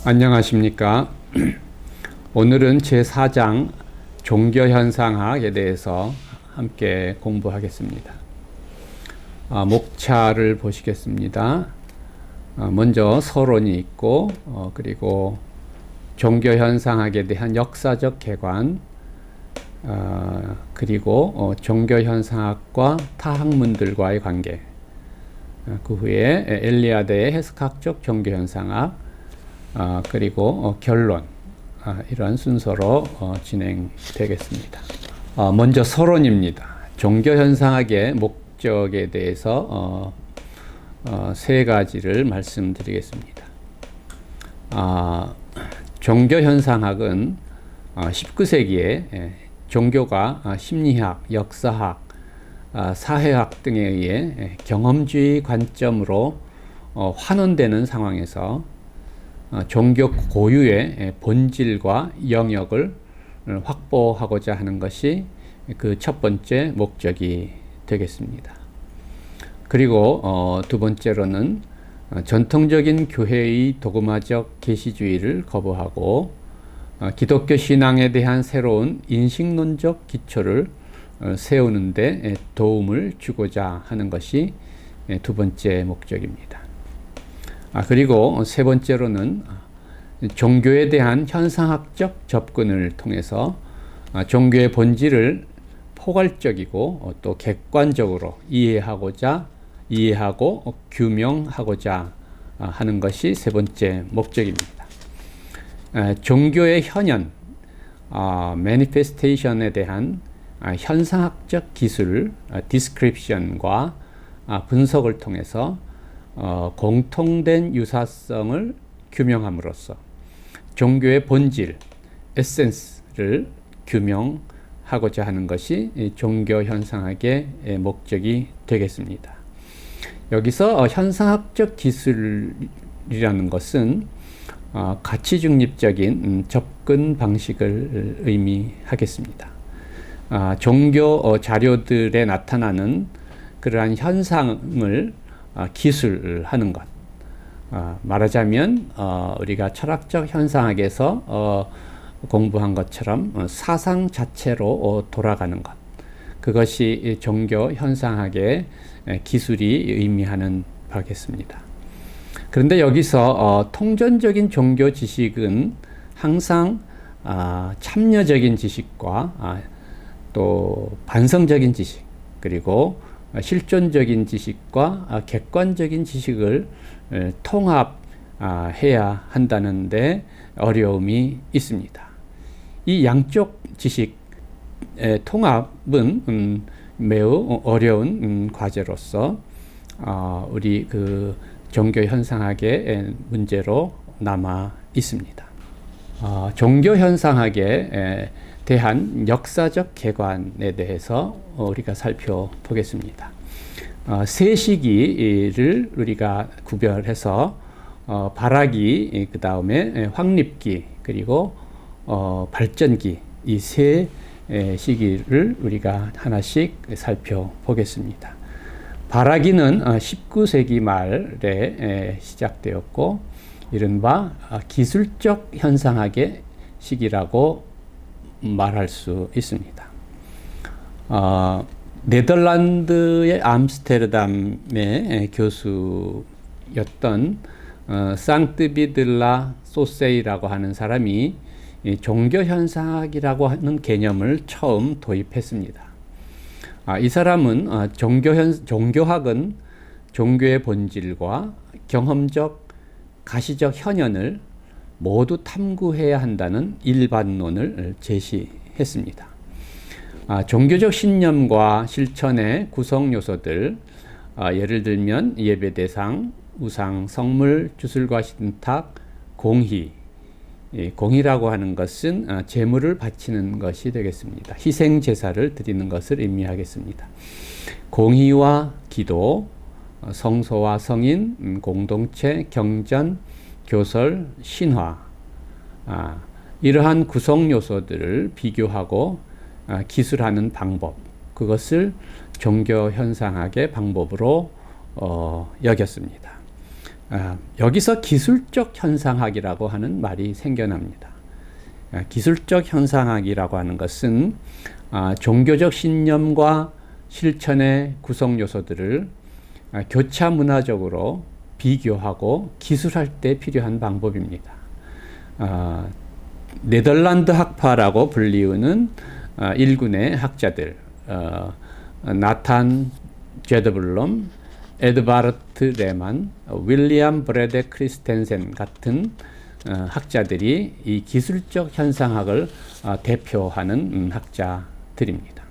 안녕하십니까. 오늘은 제4장 종교현상학에 대해서 함께 공부하겠습니다. 목차를 보시겠습니다. 먼저 서론이 있고 그리고 종교현상학에 대한 역사적 개관, 그리고 종교현상학과 타학문들과의 관계, 그 후에 엘리아드의 해석학적 종교현상학, 그리고 결론, 이러한 순서로 진행되겠습니다. 먼저 서론입니다. 종교현상학의 목적에 대해서 세 가지를 말씀드리겠습니다. 종교현상학은 19세기에 종교가 심리학, 역사학, 사회학 등에 의해 경험주의 관점으로 환원되는 상황에서 종교 고유의 본질과 영역을 확보하고자 하는 것이 그 첫 번째 목적이 되겠습니다. 그리고 두 번째로는 전통적인 교회의 도그마적 계시주의를 거부하고 기독교 신앙에 대한 새로운 인식론적 기초를 세우는 데 도움을 주고자 하는 것이 두 번째 목적입니다. 그리고 세 번째로는 종교에 대한 현상학적 접근을 통해서 종교의 본질을 포괄적이고 또 객관적으로 이해하고 규명하고자 하는 것이 세 번째 목적입니다. 종교의 현현, 매니페스테이션에 대한 현상학적 기술, 디스크립션과 분석을 통해서 공통된 유사성을 규명함으로써 종교의 본질, 에센스를 규명하고자 하는 것이 종교현상학의 목적이 되겠습니다. 여기서 현상학적 기술이라는 것은 가치 중립적인 접근 방식을 의미하겠습니다. 종교 자료들에 나타나는 그러한 현상을 기술하는 것, 말하자면 우리가 철학적 현상학에서 공부한 것처럼 사상 자체로 돌아가는 것, 그것이 종교 현상학의 기술이 의미하는 바겠습니다. 그런데 여기서 통전적인 종교 지식은 항상 참여적인 지식과 또 반성적인 지식, 그리고 실존적인 지식과 객관적인 지식을 통합해야 한다는데 어려움이 있습니다. 이 양쪽 지식의 통합은 매우 어려운 과제로서 우리 그 종교 현상학의 문제로 남아 있습니다. 종교 현상학에 대한 역사적 개관에 대해서 우리가 살펴보겠습니다. 세 시기를 우리가 구별해서 발화기, 그 다음에 확립기, 그리고 발전기, 이 세 시기를 우리가 하나씩 살펴보겠습니다. 발화기는 19세기 말에 시작되었고 이른바 기술적 현상학의 시기라고 말할 수 있습니다. 네덜란드의 암스테르담의 교수였던 상트비들라 소세이라고 하는 사람이 종교현상학이라고 하는 개념을 처음 도입했습니다. 이 사람은 종교학은 종교의 본질과 경험적, 가시적 현현을 모두 탐구해야 한다는 일반론을 제시했습니다. 종교적 신념과 실천의 구성 요소들, 예를 들면 예배 대상, 우상, 성물, 주술과 신탁, 공희. 공희라고 하는 것은 제물을 바치는 것이 되겠습니다. 희생 제사를 드리는 것을 의미하겠습니다. 공희와 기도, 성소와 성인, 공동체, 경전, 교설, 신화, 이러한 구성 요소들을 비교하고 기술하는 방법, 그것을 종교 현상학의 방법으로 여겼습니다. 여기서 기술적 현상학이라고 하는 말이 생겨납니다. 기술적 현상학이라고 하는 것은 종교적 신념과 실천의 구성 요소들을 교차 문화적으로 비교하고 기술할 때 필요한 방법입니다. 네덜란드 학파라고 불리우는 일군의 학자들, 나탄 제드블럼, 에드바르트 레만, 윌리엄 브레데 크리스텐센 같은 학자들이 이 기술적 현상학을 대표하는 학자들입니다.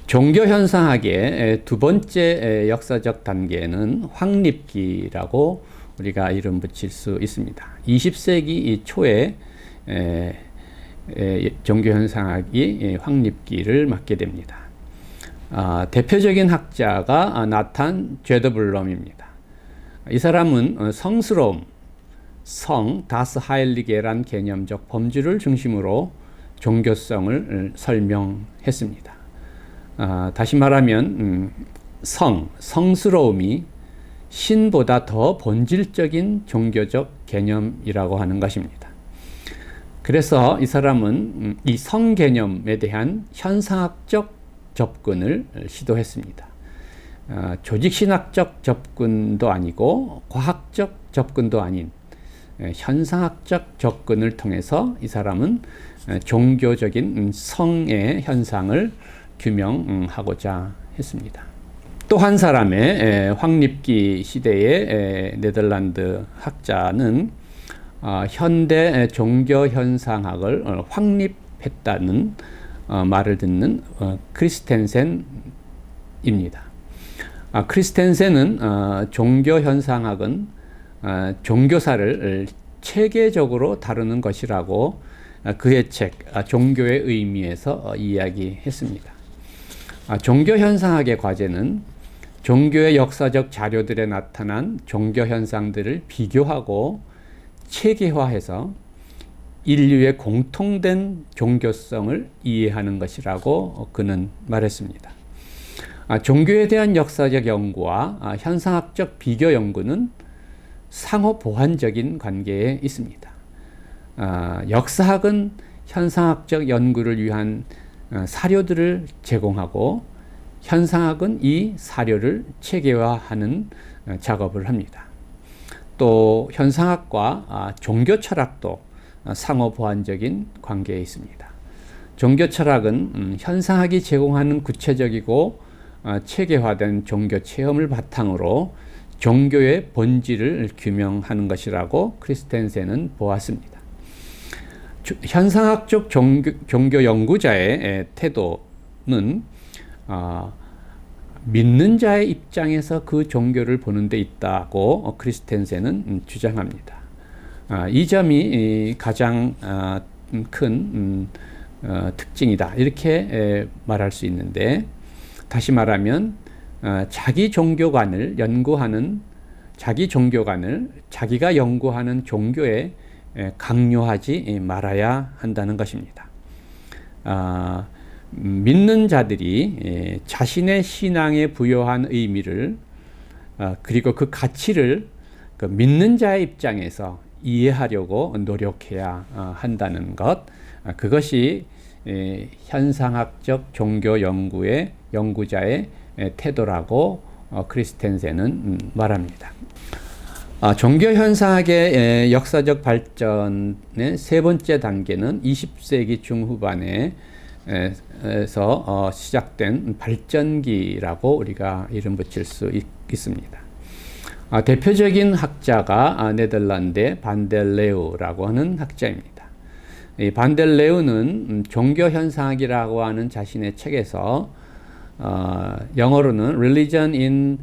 종교 현상학의 두 번째 역사적 단계는 확립기라고 우리가 이름 붙일 수 있습니다. 20세기 초에 종교 현상학이 확립기를 맞게 됩니다. 대표적인 학자가 나탄 제더블럼입니다. 이 사람은 성스러움, 다스 하일리게란 개념적 범주를 중심으로 종교성을 설명했습니다. 다시 말하면 성스러움이 신보다 더 본질적인 종교적 개념이라고 하는 것입니다. 그래서 이 사람은 이 성 개념에 대한 현상학적 접근을 시도했습니다. 조직신학적 접근도 아니고 과학적 접근도 아닌 현상학적 접근을 통해서 이 사람은 종교적인 성의 현상을 규명하고자 했습니다. 또 한 사람의 확립기 시대의 네덜란드 학자는 현대 종교 현상학을 확립했다는 말을 듣는 크리스텐센입니다. 크리스텐센은 종교 현상학은 종교사를 체계적으로 다루는 것이라고 그의 책 종교의 의미에서 이야기했습니다. 종교 현상학의 과제는 종교의 역사적 자료들에 나타난 종교 현상들을 비교하고 체계화해서 인류의 공통된 종교성을 이해하는 것이라고 그는 말했습니다. 종교에 대한 역사적 연구와 현상학적 비교 연구는 상호 보완적인 관계에 있습니다. 역사학은 현상학적 연구를 위한 사료들을 제공하고 현상학은 이 사료를 체계화하는 작업을 합니다. 또 현상학과 종교 철학도 상호 보완적인 관계에 있습니다. 종교 철학은 현상학이 제공하는 구체적이고 체계화된 종교 체험을 바탕으로 종교의 본질을 규명하는 것이라고 크리스텐센은 보았습니다. 현상학적 종교 연구자의 태도는 믿는 자의 입장에서 그 종교를 보는 데 있다고 크리스텐센은 주장합니다. 이 점이 가장 큰 특징이다 이렇게 말할 수 있는데, 다시 말하면 자기 종교관을 자기가 연구하는 종교에 강요하지 말아야 한다는 것입니다. 믿는 자들이 자신의 신앙에 부여한 의미를 그리고 그 가치를 그 믿는 자의 입장에서 이해하려고 노력해야 한다는 것, 그것이 현상학적 종교 연구의 연구자의 태도라고 크리스텐센은 말합니다. 종교 현상학의 역사적 발전의 세 번째 단계는 20세기 중후반에서 시작된 발전기라고 우리가 이름 붙일 수 있습니다. 대표적인 학자가 네덜란드의 반델레우라고 하는 학자입니다. 이 반델레우는 종교 현상학이라고 하는 자신의 책에서 영어로는 Religion in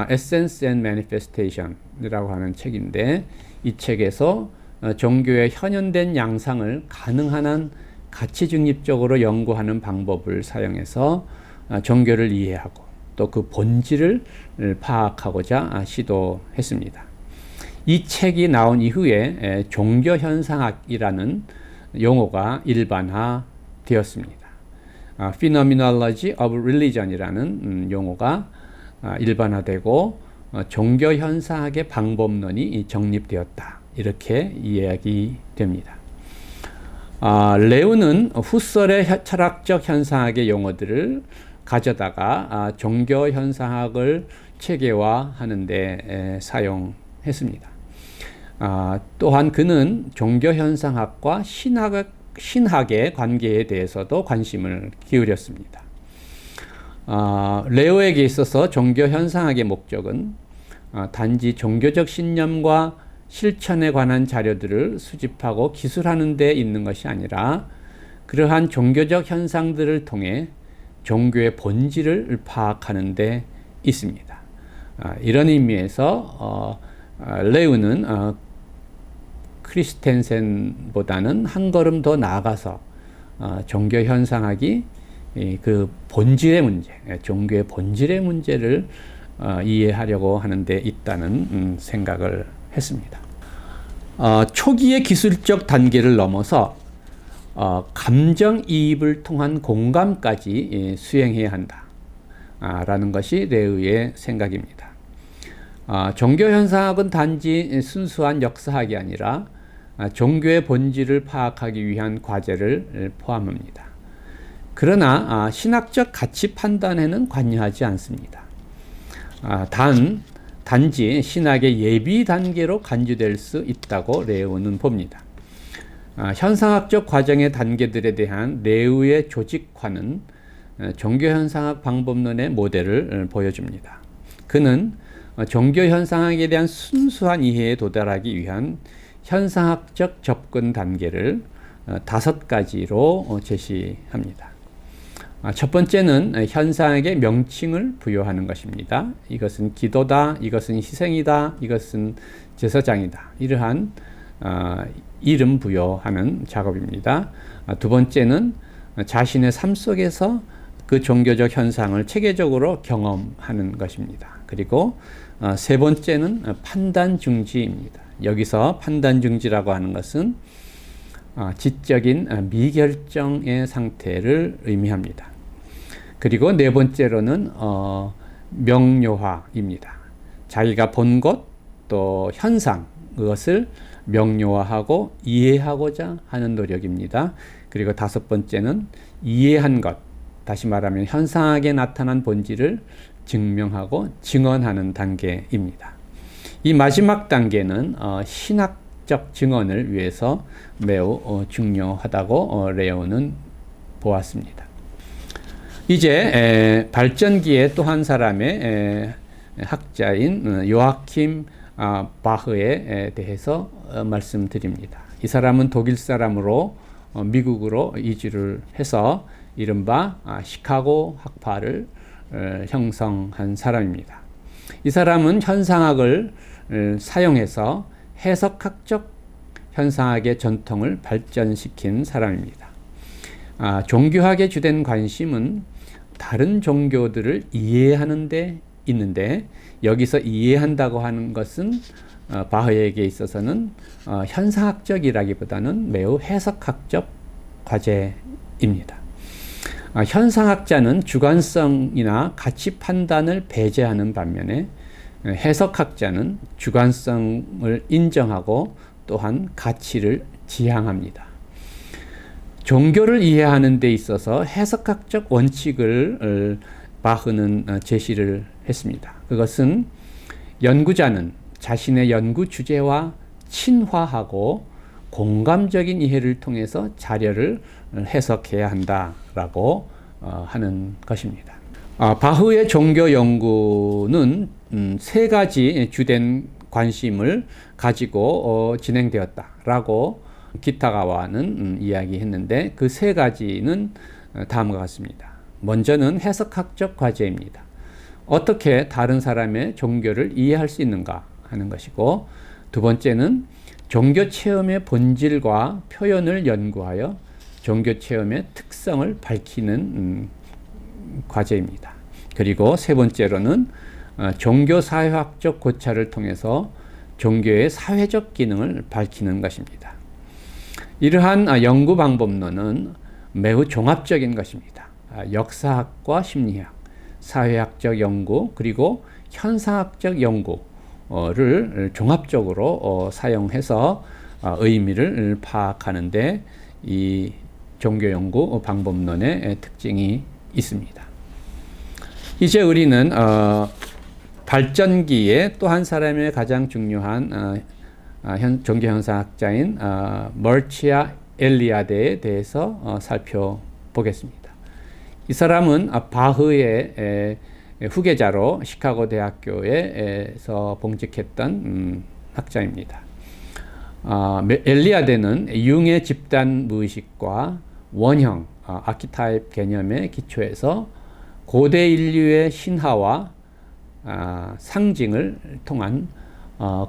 Essence and Manifestation 이라고 하는 책인데, 이 책에서 종교의 현현된 양상을 가능한 한 가치 중립적으로 연구하는 방법을 사용해서 종교를 이해하고 또 그 본질을 파악하고자 시도했습니다. 이 책이 나온 이후에 종교 현상학이라는 용어가 일반화되었습니다. Phenomenology of Religion이라는 용어가 일반화되고 종교 현상학의 방법론이 정립되었다. 이렇게 이야기됩니다. 레우는 후설의 철학적 현상학의 용어들을 가져다가 종교 현상학을 체계화하는 데 사용했습니다. 또한 그는 종교 현상학과 신학의 관계에 대해서도 관심을 기울였습니다. 레오에게 있어서 종교 현상학의 목적은 단지 종교적 신념과 실천에 관한 자료들을 수집하고 기술하는 데 있는 것이 아니라 그러한 종교적 현상들을 통해 종교의 본질을 파악하는 데 있습니다. 이런 의미에서 레우는 크리스텐센보다는 한 걸음 더 나아가서 종교 현상학이 그 본질의 문제, 종교의 본질의 문제를 이해하려고 하는 데 있다는 생각을 했습니다. 초기의 기술적 단계를 넘어서 감정이입을 통한 공감까지 수행해야 한다 라는 것이 레우의 생각입니다. 종교 현상학은 단지 순수한 역사학이 아니라 종교의 본질을 파악하기 위한 과제를 포함합니다. 그러나 신학적 가치 판단에는 관여하지 않습니다. 단지 신학의 예비 단계로 간주될 수 있다고 레우는 봅니다. 현상학적 과정의 단계들에 대한 레우의 조직화는 종교현상학 방법론의 모델을 보여줍니다. 그는 종교현상학에 대한 순수한 이해에 도달하기 위한 현상학적 접근 단계를 5가지로 제시합니다. 첫 번째는 현상에게 명칭을 부여하는 것입니다. 이것은 기도다, 이것은 희생이다, 이것은 제사장이다. 이러한 이름 부여하는 작업입니다. 두 번째는 자신의 삶 속에서 그 종교적 현상을 체계적으로 경험하는 것입니다. 그리고 세 번째는 판단 중지입니다. 여기서 판단 중지라고 하는 것은 지적인 미결정의 상태를 의미합니다. 그리고 네 번째로는 명료화입니다. 자기가 본 것, 또 현상, 그것을 명료화하고 이해하고자 하는 노력입니다. 그리고 다섯 번째는 이해한 것, 다시 말하면 현상학에 나타난 본질을 증명하고 증언하는 단계입니다. 이 마지막 단계는 신학적 증언을 위해서 매우 중요하다고 레오는 보았습니다. 이제 발전기의 또 한 사람의 학자인 요아킴 바흐에 대해서 말씀드립니다. 이 사람은 독일 사람으로 미국으로 이주를 해서 이른바 시카고 학파를 형성한 사람입니다. 이 사람은 현상학을 사용해서 해석학적 현상학의 전통을 발전시킨 사람입니다. 종교학의 주된 관심은 다른 종교들을 이해하는 데 있는데, 여기서 이해한다고 하는 것은 바흐에게 있어서는 현상학적이라기보다는 매우 해석학적 과제입니다. 현상학자는 주관성이나 가치 판단을 배제하는 반면에 해석학자는 주관성을 인정하고 또한 가치를 지향합니다. 종교를 이해하는 데 있어서 해석학적 원칙을 바흐는 제시를 했습니다. 그것은 연구자는 자신의 연구 주제와 친화하고 공감적인 이해를 통해서 자료를 해석해야 한다라고 하는 것입니다. 바흐의 종교 연구는 세 가지 주된 관심을 가지고 진행되었다라고 기타가와는 이야기했는데, 그 세 가지는 다음과 같습니다. 먼저는 해석학적 과제입니다. 어떻게 다른 사람의 종교를 이해할 수 있는가 하는 것이고, 두 번째는 종교 체험의 본질과 표현을 연구하여 종교 체험의 특성을 밝히는 과제입니다. 그리고 세 번째로는 종교 사회학적 고찰을 통해서 종교의 사회적 기능을 밝히는 것입니다. 이러한 연구 방법론은 매우 종합적인 것입니다. 역사학과 심리학, 사회학적 연구, 그리고 현상학적 연구를 종합적으로 사용해서 의미를 파악하는데 이 종교연구 방법론의 특징이 있습니다. 이제 우리는 발전기의 또 한 사람의 가장 중요한 종교현상학자인 머치아 엘리아데에 대해서 살펴보겠습니다. 이 사람은 바흐의 후계자로 시카고 대학교에서 봉직했던 학자입니다. 엘리아데는 융의 집단 무의식과 원형, 아키타입 개념의 기초에서 고대 인류의 신화와 상징을 통한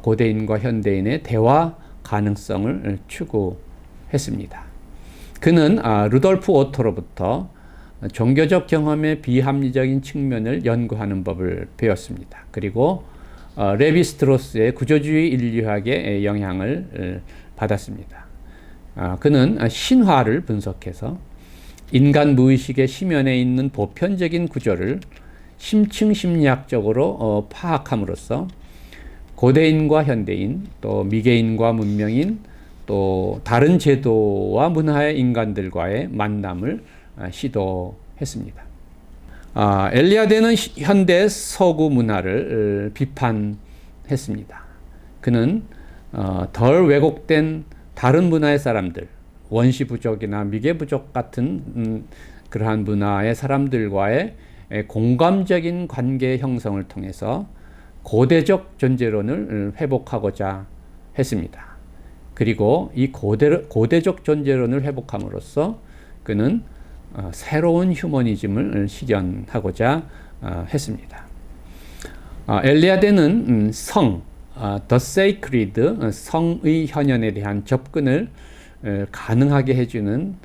고대인과 현대인의 대화 가능성을 추구했습니다. 그는 루돌프 오토로부터 종교적 경험의 비합리적인 측면을 연구하는 법을 배웠습니다. 그리고 레비 스트로스의 구조주의 인류학의 영향을 받았습니다. 그는 신화를 분석해서 인간 무의식의 심연에 있는 보편적인 구조를 심층 심리학적으로 파악함으로써 고대인과 현대인, 또 미개인과 문명인, 또 다른 제도와 문화의 인간들과의 만남을 시도했습니다. 엘리아데는 현대 서구 문화를 비판했습니다. 그는 덜 왜곡된 다른 문화의 사람들, 원시 부족이나 미개 부족 같은 그러한 문화의 사람들과의 공감적인 관계 형성을 통해서 고대적 존재론을 회복하고자 했습니다. 그리고 이 고대적 존재론을 회복함으로써 그는 새로운 휴머니즘을 실현하고자 했습니다. 엘리아데는 성, the sacred, 성의 현현에 대한 접근을 가능하게 해주는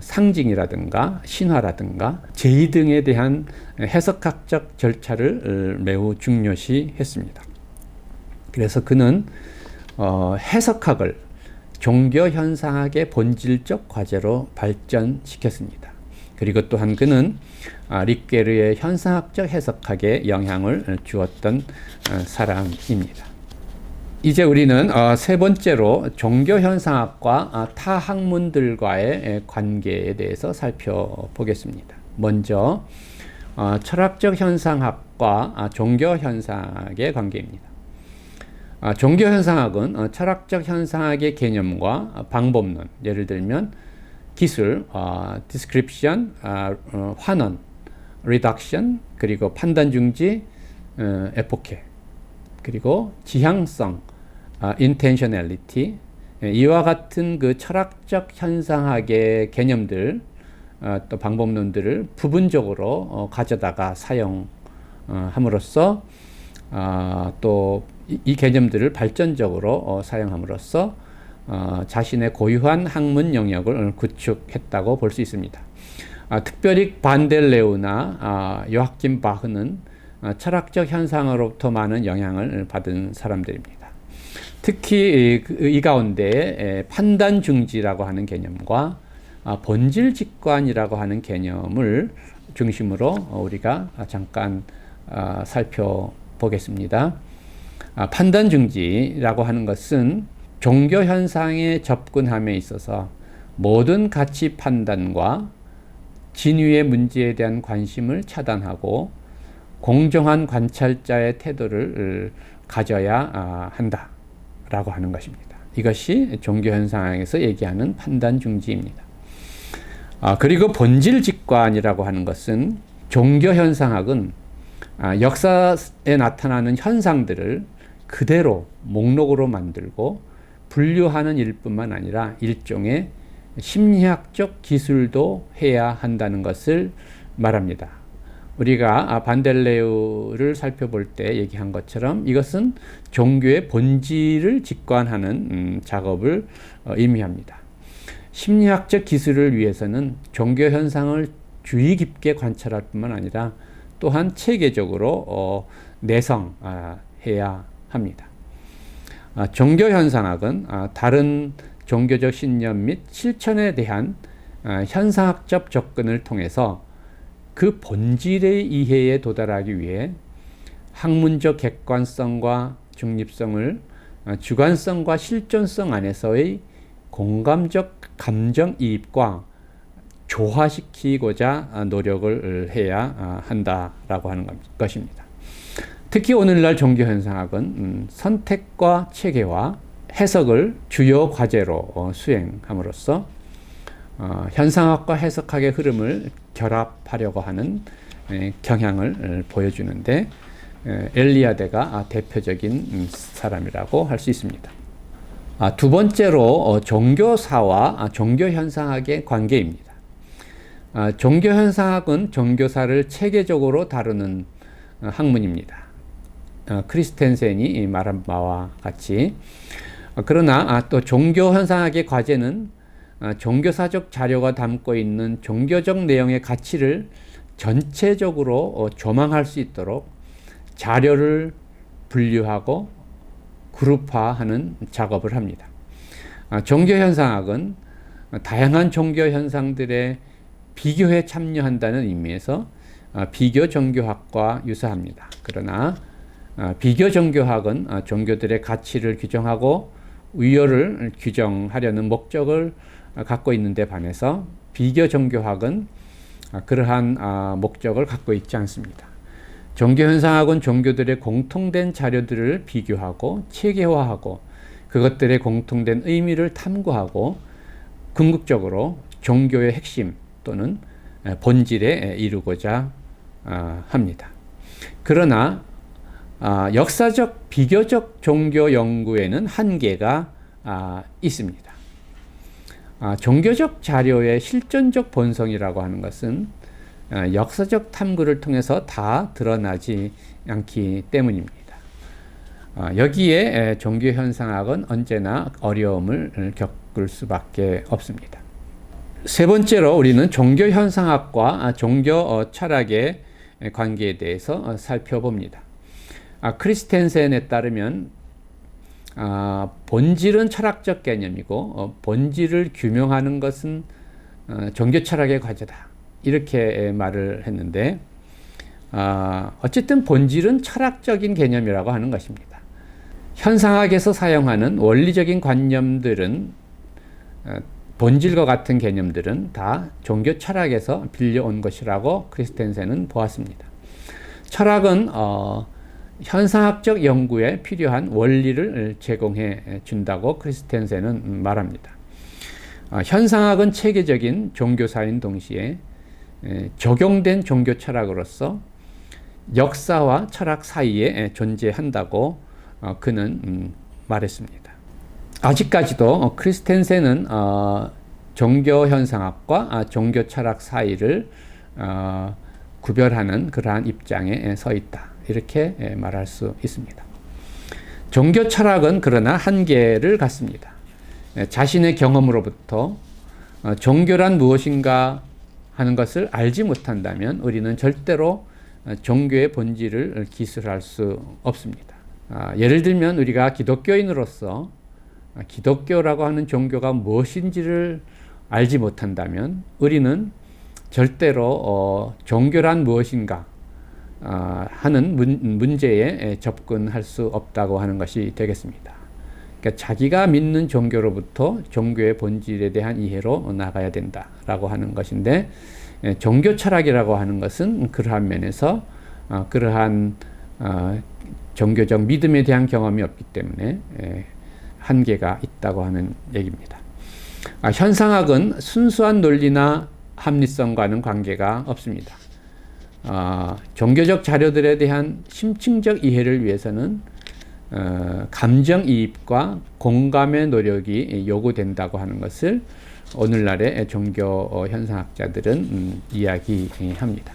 상징이라든가 신화라든가 제의 등에 대한 해석학적 절차를 매우 중요시했습니다. 그래서 그는 해석학을 종교 현상학의 본질적 과제로 발전시켰습니다. 그리고 또한 그는 릭게르의 현상학적 해석학에 영향을 주었던 사람입니다. 이제 우리는 세 번째로 종교 현상학과 타 학문들과의 관계에 대해서 살펴보겠습니다. 먼저 철학적 현상학과 종교 현상학의 관계입니다. 종교 현상학은 철학적 현상학의 개념과 방법론, 예를 들면 기술, description, 환원, reduction, 그리고 판단 중지, 에포케, 그리고 지향성, intentionality, 이와 같은 그 철학적 현상학의 개념들, 또 방법론들을 부분적으로 가져다가 사용함으로써 또 이 개념들을 발전적으로 사용함으로써 자신의 고유한 학문 영역을 구축했다고 볼 수 있습니다. 특별히 반델레우나 요하킴 바흐는 철학적 현상으로부터 많은 영향을 받은 사람들입니다. 특히 이 가운데 판단 중지라고 하는 개념과 본질 직관이라고 하는 개념을 중심으로 우리가 잠깐 살펴보겠습니다. 판단 중지라고 하는 것은 종교 현상에 접근함에 있어서 모든 가치 판단과 진위의 문제에 대한 관심을 차단하고 공정한 관찰자의 태도를 가져야 한다라고 하는 것입니다. 이것이 종교 현상에서 얘기하는 판단 중지입니다. 그리고 본질 직관이라고 하는 것은 종교 현상학은 역사에 나타나는 현상들을 그대로 목록으로 만들고 분류하는 일뿐만 아니라 일종의 심리학적 기술도 해야 한다는 것을 말합니다. 우리가 반델레우를 살펴볼 때 얘기한 것처럼 이것은 종교의 본질을 직관하는 작업을 의미합니다. 심리학적 기술을 위해서는 종교 현상을 주의 깊게 관찰할 뿐만 아니라 또한 체계적으로 내성해야 합니다. 종교 현상학은 다른 종교적 신념 및 실천에 대한 현상학적 접근을 통해서 그 본질의 이해에 도달하기 위해 학문적 객관성과 중립성을 주관성과 실존성 안에서의 공감적 감정이입과 조화시키고자 노력을 해야 한다라고 하는 것입니다. 특히 오늘날 종교현상학은 선택과 체계와 해석을 주요 과제로 수행함으로써 현상학과 해석학의 흐름을 결합하려고 하는 경향을 보여주는데 엘리아데가 대표적인 사람이라고 할 수 있습니다. 두 번째로 종교사와 종교현상학의 관계입니다. 종교현상학은 종교사를 체계적으로 다루는 학문입니다. 크리스텐센이 말한 바와 같이. 그러나 또 종교현상학의 과제는 종교사적 자료가 담고 있는 종교적 내용의 가치를 전체적으로 조망할 수 있도록 자료를 분류하고 그룹화하는 작업을 합니다. 종교현상학은 다양한 종교현상들의 비교에 참여한다는 의미에서 비교종교학과 유사합니다. 그러나 비교종교학은 종교들의 가치를 규정하고 위효를 규정하려는 목적을 갖고 있는데 반해서 비교종교학은 그러한 목적을 갖고 있지 않습니다. 종교현상학은 종교들의 공통된 자료들을 비교하고 체계화하고 그것들의 공통된 의미를 탐구하고 궁극적으로 종교의 핵심 또는 본질에 이르고자 합니다. 그러나 역사적 비교적 종교 연구에는 한계가 있습니다. 종교적 자료의 실존적 본성이라고 하는 것은 역사적 탐구를 통해서 다 드러나지 않기 때문입니다. 여기에 종교현상학은 언제나 어려움을 겪을 수밖에 없습니다. 세 번째로 우리는 종교현상학과 종교 철학의 관계에 대해서 살펴봅니다. 크리스텐센에 따르면 본질은 철학적 개념이고 본질을 규명하는 것은 종교 철학의 과제다. 이렇게 말을 했는데 어쨌든 본질은 철학적인 개념이라고 하는 것입니다. 현상학에서 사용하는 원리적인 관념들은 본질과 같은 개념들은 다 종교 철학에서 빌려온 것이라고 크리스텐센은 보았습니다. 철학은 현상학적 연구에 필요한 원리를 제공해 준다고 크리스텐센은 말합니다. 현상학은 체계적인 종교사인 동시에 적용된 종교 철학으로서 역사와 철학 사이에 존재한다고 그는 말했습니다. 아직까지도 크리스텐센은 종교 현상학과 종교 철학 사이를 구별하는 그러한 입장에 서 있다. 이렇게 말할 수 있습니다. 종교 철학은 그러나 한계를 갖습니다. 자신의 경험으로부터 종교란 무엇인가 하는 것을 알지 못한다면 우리는 절대로 종교의 본질을 기술할 수 없습니다. 예를 들면 우리가 기독교인으로서 기독교라고 하는 종교가 무엇인지를 알지 못한다면 우리는 절대로 종교란 무엇인가 하는 문제에 접근할 수 없다고 하는 것이 되겠습니다. 그러니까 자기가 믿는 종교로부터 종교의 본질에 대한 이해로 나가야 된다라고 하는 것인데 종교 철학이라고 하는 것은 그러한 면에서 그러한 종교적 믿음에 대한 경험이 없기 때문에 한계가 있다고 하는 얘기입니다. 현상학은 순수한 논리나 합리성과는 관계가 없습니다. 종교적 자료들에 대한 심층적 이해를 위해서는 감정이입과 공감의 노력이 요구된다고 하는 것을 오늘날의 종교 현상학자들은 이야기합니다.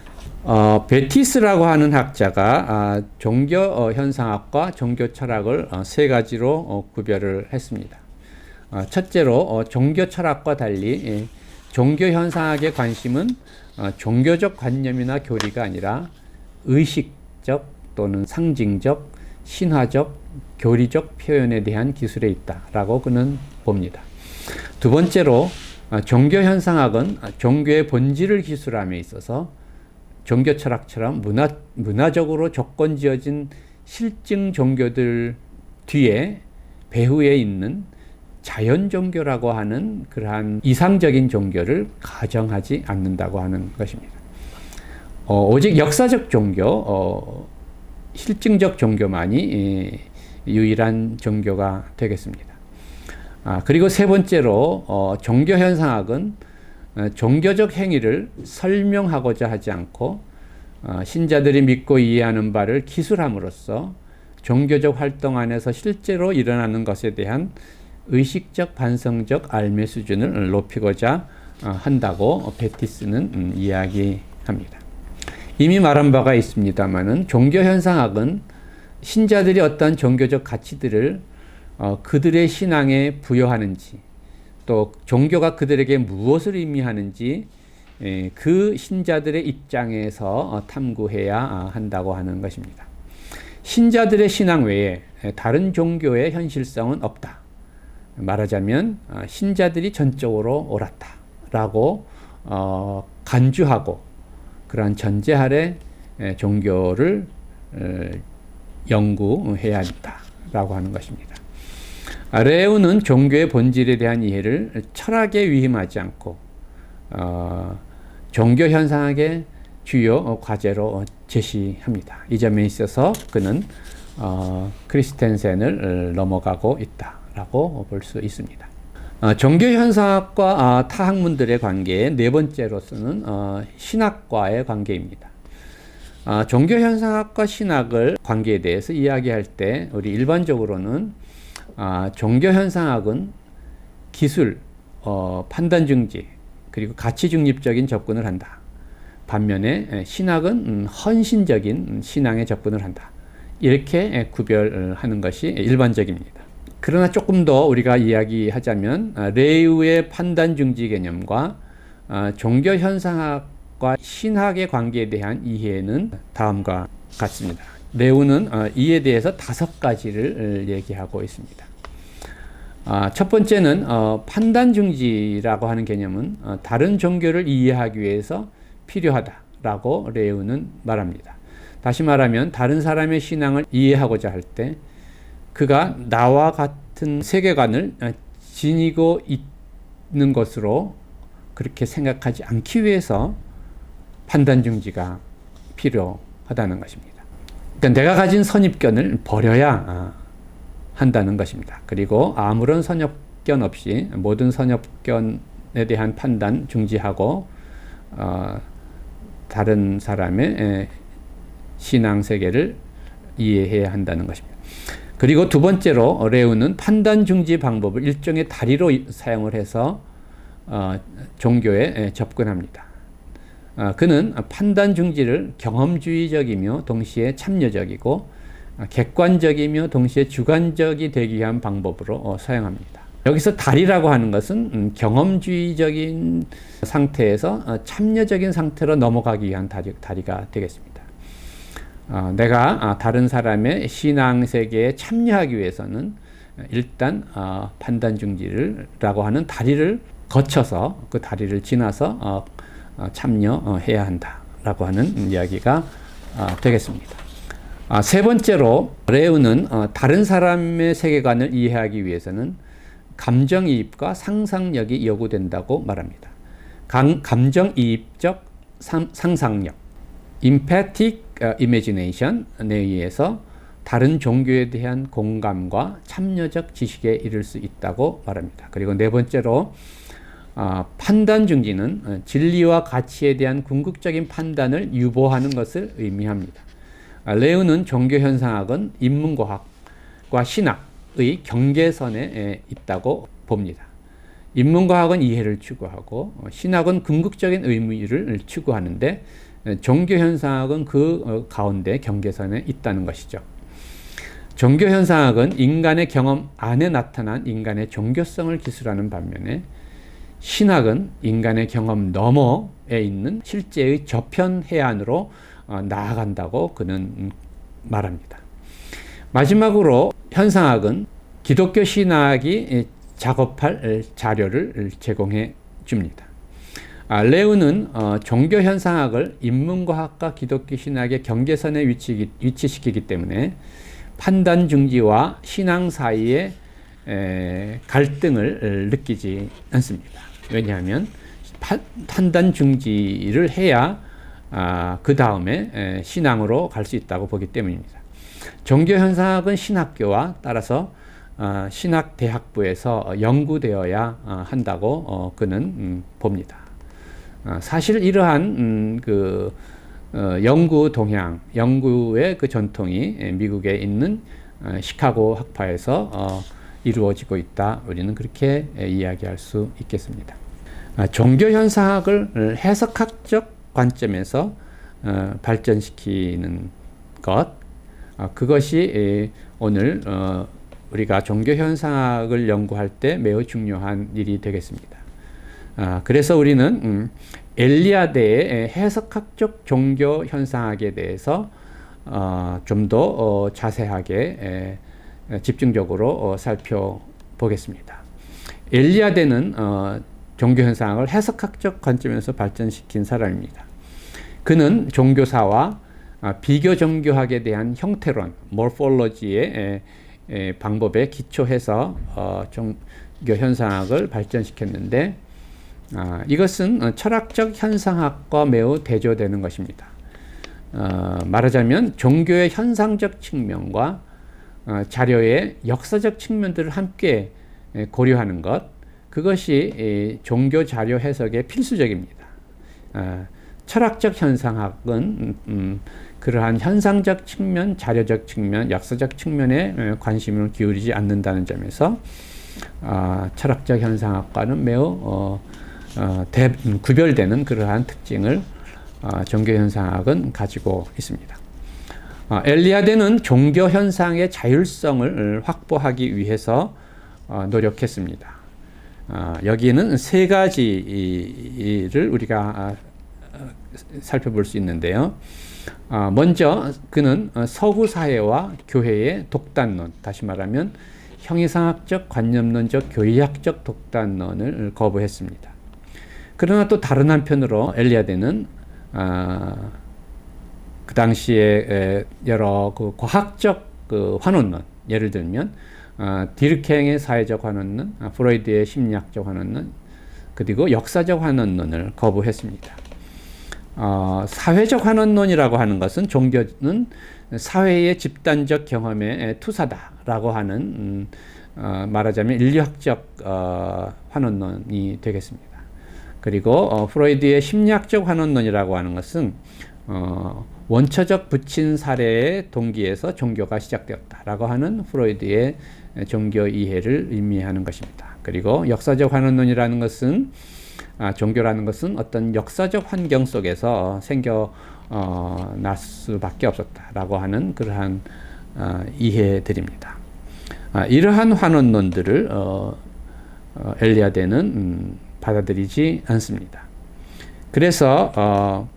베티스라고 하는 학자가 종교 현상학과 종교 철학을 세 가지로 구별을 했습니다. 첫째로 종교 철학과 달리 종교 현상학의 관심은 종교적 관념이나 교리가 아니라 의식적 또는 상징적, 신화적, 교리적 표현에 대한 기술에 있다라고 그는 봅니다. 두 번째로 종교 현상학은 종교의 본질을 기술함에 있어서 종교 철학처럼 문화적으로 조건지어진 실증 종교들 뒤에 배후에 있는 자연 종교라고 하는 그러한 이상적인 종교를 가정하지 않는다고 하는 것입니다. 오직 역사적 종교, 실증적 종교만이 유일한 종교가 되겠습니다. 그리고 세 번째로 종교 현상학은 종교적 행위를 설명하고자 하지 않고 신자들이 믿고 이해하는 바를 기술함으로써 종교적 활동 안에서 실제로 일어나는 것에 대한 의식적 반성적 알매 수준을 높이고자 한다고 베티스는 이야기합니다. 이미 말한 바가 있습니다마는 종교 현상학은 신자들이 어떤 종교적 가치들을 그들의 신앙에 부여하는지, 또 종교가 그들에게 무엇을 의미하는지 그 신자들의 입장에서 탐구해야 한다고 하는 것입니다. 신자들의 신앙 외에 다른 종교의 현실성은 없다. 말하자면 신자들이 전적으로 옳았다라고 간주하고 그러한 전제 아래 종교를 연구해야 한다라고 하는 것입니다. 레우는 종교의 본질에 대한 이해를 철학에 위임하지 않고 종교 현상학의 주요 과제로 제시합니다. 이 점에 있어서 그는 크리스텐센을 넘어가고 있다라고 볼 수 있습니다. 종교 현상학과 타 학문들의 관계의 네 번째로서는 신학과의 관계입니다. 종교 현상학과 신학을 관계에 대해서 이야기할 때 우리 일반적으로는 종교 현상학은 기술, 판단 중지, 그리고 가치 중립적인 접근을 한다. 반면에 신학은 헌신적인 신앙에 접근을 한다. 이렇게 구별하는 것이 일반적입니다. 그러나 조금 더 우리가 이야기하자면 레이우의 판단 중지 개념과 종교 현상학과 신학의 관계에 대한 이해는 다음과 같습니다. 레이우는 이에 대해서 5가지를 얘기하고 있습니다. 첫 번째는 판단 중지라고 하는 개념은 다른 종교를 이해하기 위해서 필요하다라고 레이우는 말합니다. 다시 말하면 다른 사람의 신앙을 이해하고자 할 때 그가 나와 같은 세계관을 지니고 있는 것으로 그렇게 생각하지 않기 위해서 판단 중지가 필요하다는 것입니다. 그러니까 내가 가진 선입견을 버려야 한다는 것입니다. 그리고 아무런 선입견 없이 모든 선입견에 대한 판단 중지하고 다른 사람의 신앙 세계를 이해해야 한다는 것입니다. 그리고 두 번째로 레우는 판단 중지 방법을 일종의 다리로 사용을 해서 종교에 접근합니다. 그는 판단 중지를 경험주의적이며 동시에 참여적이고 객관적이며 동시에 주관적이 되기 위한 방법으로 사용합니다. 여기서 다리라고 하는 것은 경험주의적인 상태에서 참여적인 상태로 넘어가기 위한 다리가 되겠습니다. 내가 다른 사람의 신앙 세계에 참여하기 위해서는 일단 판단 중지라고 하는 다리를 거쳐서 그 다리를 지나서 참여해야 한다라고 하는 이야기가 되겠습니다. 세 번째로 레우는 다른 사람의 세계관을 이해하기 위해서는 감정이입과 상상력이 요구된다고 말합니다. 감정이입적 상상력, empathic imagination에 의해서 다른 종교에 대한 공감과 참여적 지식에 이를 수 있다고 말합니다. 그리고 네 번째로 판단 중지는 진리와 가치에 대한 궁극적인 판단을 유보하는 것을 의미합니다. 레우는 종교 현상학은 인문과학과 신학의 경계선에 있다고 봅니다. 인문과학은 이해를 추구하고 신학은 궁극적인 의미를 추구하는데 종교 현상학은 그 가운데 경계선에 있다는 것이죠. 종교 현상학은 인간의 경험 안에 나타난 인간의 종교성을 기술하는 반면에 신학은 인간의 경험 너머에 있는 실제의 저편 해안으로 나아간다고 그는 말합니다. 마지막으로 현상학은 기독교 신학이 작업할 자료를 제공해 줍니다. 레우는 종교 현상학을 인문과학과 기독교 신학의 경계선에 위치시키기 때문에 판단 중지와 신앙 사이에 갈등을 느끼지 않습니다. 왜냐하면 판단 중지를 해야 그 다음에 신앙으로 갈 수 있다고 보기 때문입니다. 종교 현상학은 신학교와 따라서 신학대학부에서 연구되어야 한다고 그는 봅니다. 사실 이러한 연구 동향, 연구의 그 전통이 미국에 있는 시카고 학파에서 이루어지고 있다. 우리는 그렇게 이야기할 수 있겠습니다. 종교 현상학을 해석학적 관점에서 발전시키는 것, 그것이 오늘 우리가 종교 현상학을 연구할 때 매우 중요한 일이 되겠습니다. 그래서 우리는 엘리아데의 해석학적 종교 현상학에 대해서 좀 더 자세하게 집중적으로 살펴보겠습니다. 엘리아데는 종교 현상학을 해석학적 관점에서 발전시킨 사람입니다. 그는 종교사와 비교 종교학에 대한 형태론, 모르폴로지의 방법에 기초해서 종교 현상학을 발전시켰는데 이것은 철학적 현상학과 매우 대조되는 것입니다. 말하자면 종교의 현상적 측면과 자료의 역사적 측면들을 함께 고려하는 것, 그것이 종교 자료 해석의 필수적입니다. 철학적 현상학은 그러한 현상적 측면, 자료적 측면, 역사적 측면에 관심을 기울이지 않는다는 점에서 철학적 현상학과는 매우 구별되는 그러한 특징을 종교 현상학은 가지고 있습니다. 엘리아데는 종교 현상의 자율성을 확보하기 위해서 노력했습니다. 여기는 세 가지를 우리가 살펴볼 수 있는데요. 먼저 그는 서구 사회와 교회의 독단론, 다시 말하면 형이상학적, 관념론적, 교리학적 독단론을 거부했습니다. 그러나 또 다른 한편으로 엘리아데는 그 당시에 여러 과학적 환원론, 예를 들면 디르켕의 사회적 환원론, 프로이드의 심리학적 환원론, 그리고 역사적 환원론을 거부했습니다. 사회적 환원론이라고 하는 것은 종교는 사회의 집단적 경험의 투사다라고 하는 말하자면 인류학적 환원론이 되겠습니다. 그리고 프로이드의 심리학적 환원론이라고 하는 것은 원초적 부친 사례의 동기에서 종교가 시작되었다라고 하는 프로이드의 종교 이해를 의미하는 것입니다. 그리고 역사적 환원론이라는 것은 종교라는 것은 어떤 역사적 환경 속에서 생겨날 수밖에 없었다라고 하는 그러한 이해들입니다. 이러한 환원론들을 엘리아데는 받아들이지 않습니다. 그래서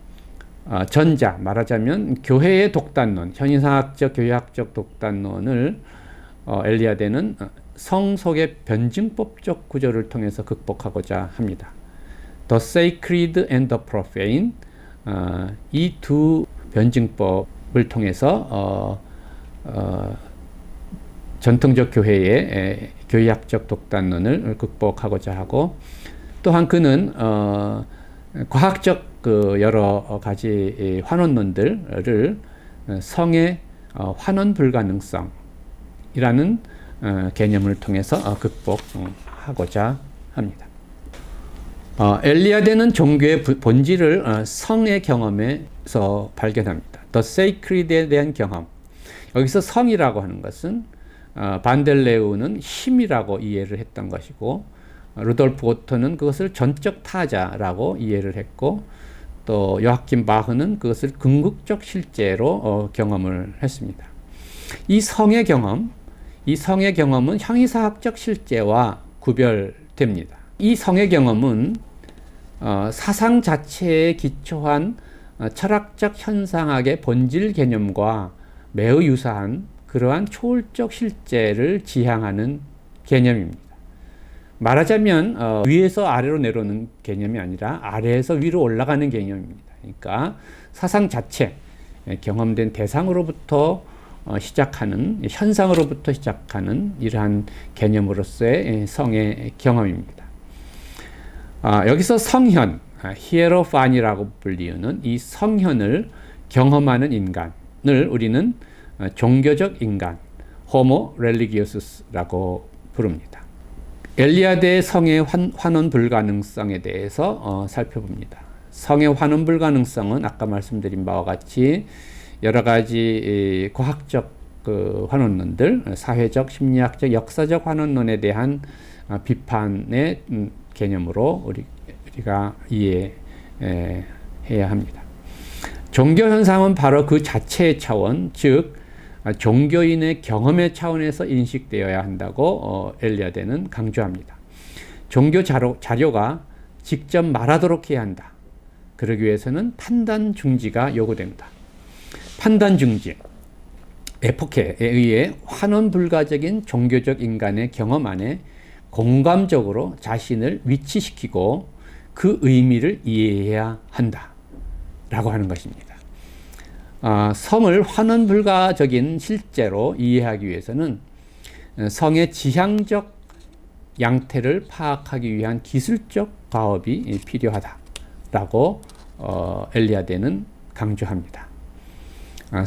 전자, 말하자면 교회의 독단론, 현이상학적, 교회학적 독단론을 엘리아데는 성 속의 변증법적 구조를 통해서 극복하고자 합니다. The Sacred and the Profane, 이 두 변증법을 통해서 전통적 교회의 교회학적 독단론을 극복하고자 하고, 또한 그는 과학적 여러 가지 환원론들을 성의 환원 불가능성이라는 개념을 통해서 극복하고자 합니다. 엘리아데는 종교의 본질을 성의 경험에서 발견합니다. The Sacred에 대한 경험. 여기서 성이라고 하는 것은 반델레우는 힘이라고 이해를 했던 것이고, 루돌프 고토는 그것을 전적 타자라고 이해를 했고, 또 요하킴 바흐는 그것을 궁극적 실제로 경험을 했습니다. 이 성의 경험은 형이사학적 실제와 구별됩니다. 이 성의 경험은 사상 자체에 기초한 철학적 현상학의 본질 개념과 매우 유사한 그러한 초월적 실제를 지향하는 개념입니다. 말하자면 위에서 아래로 내려오는 개념이 아니라 아래에서 위로 올라가는 개념입니다. 그러니까 사상 자체, 경험된 대상으로부터 시작하는, 현상으로부터 시작하는 이러한 개념으로서의 성의 경험입니다. 여기서 성현, 히에로판이라고 불리우는 이 성현을 경험하는 인간을 우리는 종교적 인간, 호모 렐리기오스라고 부릅니다. 엘리아드의 성의 환원 불가능성에 대해서 살펴봅니다. 성의 환원 불가능성은 아까 말씀드린 바와 같이 여러 가지 과학적 환원론들, 사회적, 심리학적, 역사적 환원론에 대한 비판의 개념으로 우리가 이해해야 합니다. 종교 현상은 바로 그 자체의 차원, 즉 종교인의 경험의 차원에서 인식되어야 한다고 엘리아드는 강조합니다. 종교 자료가 직접 말하도록 해야 한다. 그러기 위해서는 판단 중지가 요구됩니다. 판단 중지, 에포케에 의해 환원 불가적인 종교적 인간의 경험 안에 공감적으로 자신을 위치시키고 그 의미를 이해해야 한다 라고 하는 것입니다. 성을 환원 불가적인 실제로 이해하기 위해서는 성의 지향적 양태를 파악하기 위한 기술적 과업이 필요하다라고 엘리아드는 강조합니다.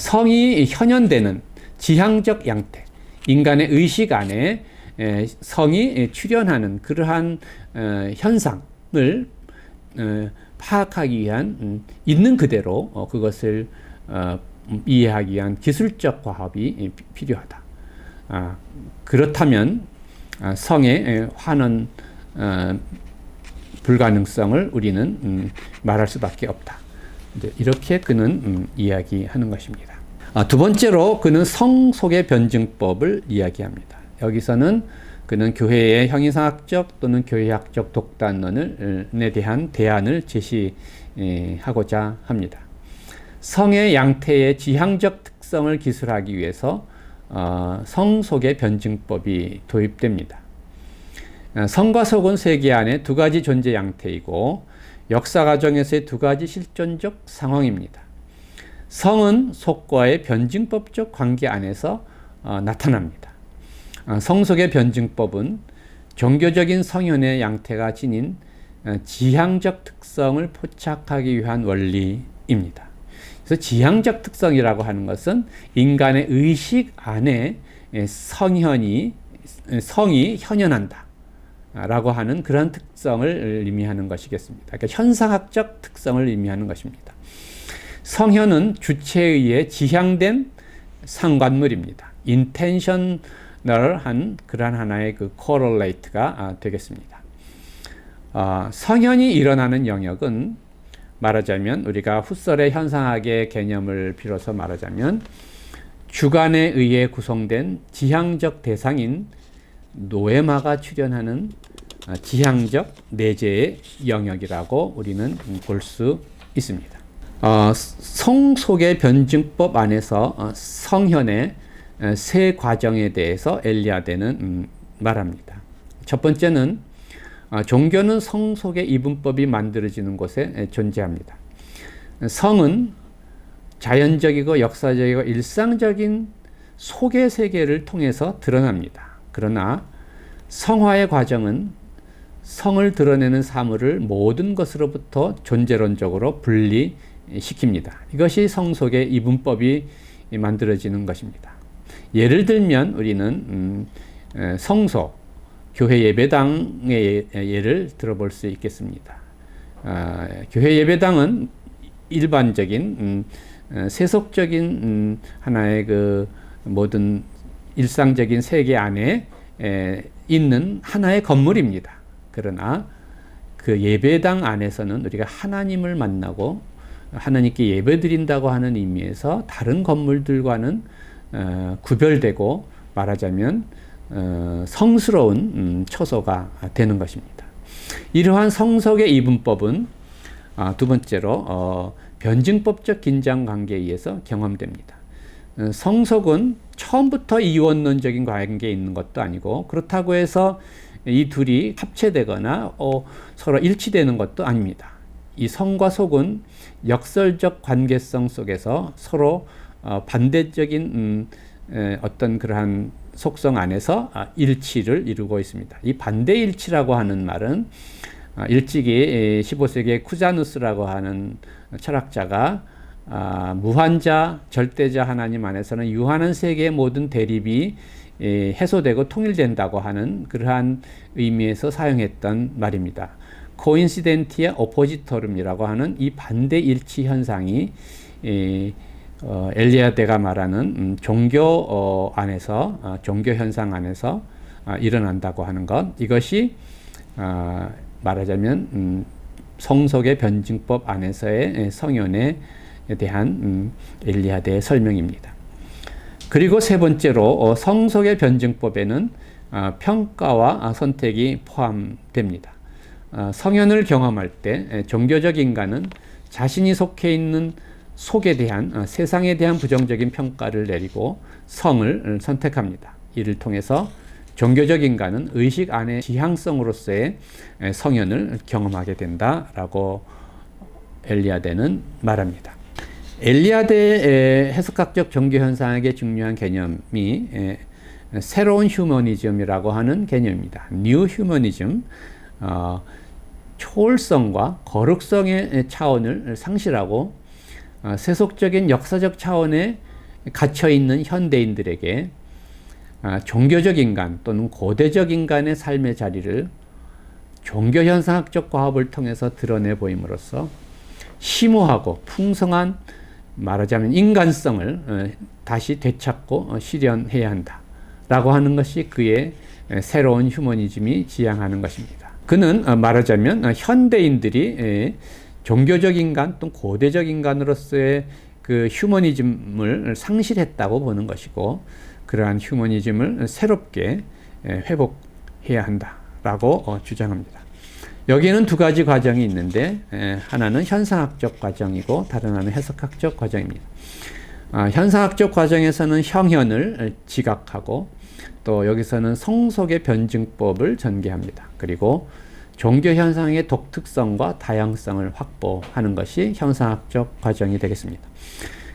성이 현현되는 지향적 양태, 인간의 의식 안에 성이 출현하는 그러한 현상을 파악하기 위한 있는 그대로 그것을 이해하기 위한 기술적 과업이 필요하다. 그렇다면 성의 환원 불가능성을 우리는 말할 수밖에 없다. 이렇게 그는 이야기하는 것입니다. 두 번째로 그는 성 속의 변증법을 이야기합니다. 여기서는 그는 교회의 형이상학적 또는 교회학적 독단론에 대한 대안을 제시하고자 합니다. 성의 양태의 지향적 특성을 기술하기 위해서 성 속의 변증법이 도입됩니다. 성과 속은 세계 안에 두 가지 존재 양태이고 역사 과정에서의 두 가지 실존적 상황입니다. 성은 속과의 변증법적 관계 안에서 나타납니다. 성 속의 변증법은 종교적인 성현의 양태가 지닌 지향적 특성을 포착하기 위한 원리입니다. 그래서 지향적 특성이라고 하는 것은 인간의 의식 안에 성이 현현한다 라고 하는 그런 특성을 의미하는 것이겠습니다. 그러니까 현상학적 특성을 의미하는 것입니다. 성현은 주체에 의해 지향된 상관물입니다. 인텐셔널한 그러한 하나의 그 코럴레이트가 되겠습니다. 성현이 일어나는 영역은 말하자면 우리가 훗설의 현상학의 개념을 빌어서 말하자면 주관에 의해 구성된 지향적 대상인 노에마가 출현하는 지향적 내재의 영역이라고 우리는 볼 수 있습니다. 성 속의 변증법 안에서 성현의 세 과정에 대해서 엘리아드는 말합니다. 첫 번째는 종교는 성 속의 이분법이 만들어지는 곳에 존재합니다. 성은 자연적이고 역사적이고 일상적인 속의 세계를 통해서 드러납니다. 그러나 성화의 과정은 성을 드러내는 사물을 모든 것으로부터 존재론적으로 분리시킵니다. 이것이 성 속의 이분법이 만들어지는 것입니다. 예를 들면 우리는 성소, 교회 예배당의 예를 들어볼 수 있겠습니다. 교회 예배당은 일반적인 세속적인 하나의 그 모든 일상적인 세계 안에 있는 하나의 건물입니다. 그러나 그 예배당 안에서는 우리가 하나님을 만나고 하나님께 예배드린다고 하는 의미에서 다른 건물들과는 구별되고 말하자면 성스러운 처소가 되는 것입니다. 이러한 성속의 이분법은 두 번째로 변증법적 긴장관계에 의해서 경험됩니다. 성속은 처음부터 이원론적인 관계에 있는 것도 아니고 그렇다고 해서 이 둘이 합체되거나 서로 일치되는 것도 아닙니다. 이 성과 속은 역설적 관계성 속에서 서로 반대적인 어떤 그러한 속성 안에서 일치를 이루고 있습니다. 이 반대일치라고 하는 말은 일찍이 15세기의 쿠자누스라고 하는 철학자가 무한자, 절대자 하나님 안에서는 유한한 세계의 모든 대립이 해소되고 통일된다고 하는 그러한 의미에서 사용했던 말입니다. 코인시덴티아 오포지토름이라고 하는 이 반대일치 현상이 엘리아데가 말하는 종교 안에서 종교 현상 안에서 일어난다고 하는 것, 이것이 말하자면 성속의 변증법 안에서의 성현에 대한 엘리아데의 설명입니다. 그리고 세 번째로 성속의 변증법에는 평가와 선택이 포함됩니다. 성현을 경험할 때 종교적 인간은 자신이 속해 있는 속에 대한 세상에 대한 부정적인 평가를 내리고 성을 선택합니다. 이를 통해서 종교적 인간은 의식 안의 지향성으로서의 성현을 경험하게 된다라고 엘리아데는 말합니다. 엘리아데의 해석학적 종교 현상에게 중요한 개념이 새로운 휴머니즘이라고 하는 개념입니다. 뉴 휴머니즘, 초월성과 거룩성의 차원을 상실하고 세속적인 역사적 차원에 갇혀있는 현대인들에게 종교적 인간 또는 고대적 인간의 삶의 자리를 종교현상학적 과업을 통해서 드러내 보임으로써 심오하고 풍성한 말하자면 인간성을 다시 되찾고 실현해야 한다라고 하는 것이 그의 새로운 휴머니즘이 지향하는 것입니다. 그는 말하자면 현대인들이 종교적 인간 또는 고대적 인간으로서의 그 휴머니즘을 상실했다고 보는 것이고, 그러한 휴머니즘을 새롭게 회복해야 한다라고 주장합니다. 여기에는 두 가지 과정이 있는데 하나는 현상학적 과정이고 다른 하나는 해석학적 과정입니다. 현상학적 과정에서는 형현을 지각하고 또 여기서는 성속의 변증법을 전개합니다. 그리고 종교 현상의 독특성과 다양성을 확보하는 것이 현상학적 과정이 되겠습니다.